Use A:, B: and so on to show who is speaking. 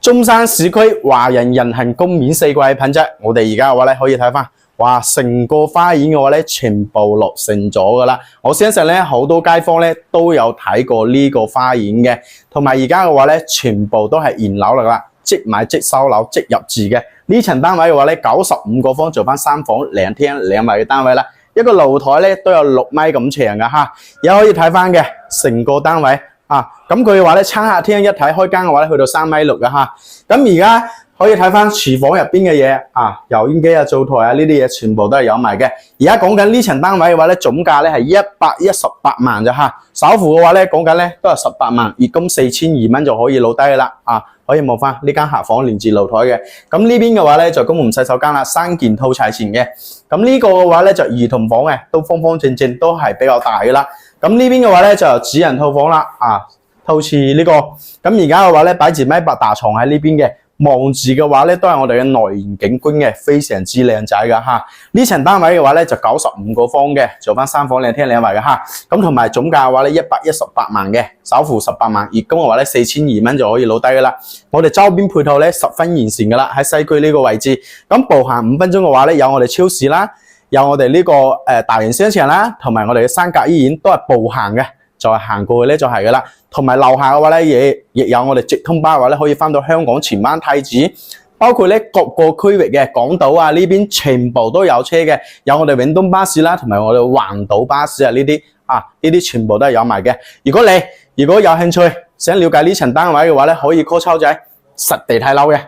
A: 中山市區華人人行公免4季品質，我哋而家嘅話咧可以睇翻，哇！成個花園嘅話咧全部落成咗噶啦。我相信咧好多街坊咧都有睇過呢個花園嘅，同埋而家嘅話咧全部都係現樓嚟啦，即買即收樓即入住嘅。呢層單位嘅話咧95個方做翻3房2廳2衛嘅單位啦，一個露台咧都有6米咁長噶嚇，又可以睇翻嘅成個單位。咁佢嘅話咧，餐客廳一體開間嘅話咧，去到3.6米嘅嚇。咁而家可以睇翻廚房入邊嘅嘢油煙機灶台呢啲嘢全部都係有埋嘅。而家講緊呢層單位嘅話咧，總價咧係118萬咋嚇。首付嘅話咧，講緊咧都係18萬，月供4200蚊就可以攞低啦。可以望翻呢間客房連住露台嘅。咁呢邊嘅話咧就公共洗手間啦，3件套齊全嘅。咁呢個嘅話咧就兒童房嘅，都方方正正，都係比較大嘅啦。咁呢邊嘅話咧就主人套房啦，套似呢個。咁而家嘅話咧擺住米八大床喺呢邊嘅，望住嘅話咧都係我哋嘅內園景觀嘅，非常之靚仔噶嚇。呢層單位嘅話咧就95個方嘅，做翻3房2廳2衛嘅嚇。咁同埋總價嘅話咧118萬嘅，首付18萬，月供嘅話咧4200蚊就可以攞低噶啦。我哋周邊配套咧十分完善噶啦，喺西區呢個位置。咁步行5分鐘嘅話咧，有我哋超市啦。有我哋呢個大型商場啦，同埋我哋嘅三甲醫院都係步行嘅，就係行過去咧就係噶啦。同埋樓下嘅話咧，亦有我哋直通巴嘅話咧，可以翻到香港荃灣太子，包括咧各個區域嘅港島呢邊全部都有車嘅，有我哋永東巴士啦，同埋我哋環島巴士呢啲全部都係有埋嘅。如果有興趣想了解呢層單位嘅話咧，可以 call 抽仔實地睇樓嘅。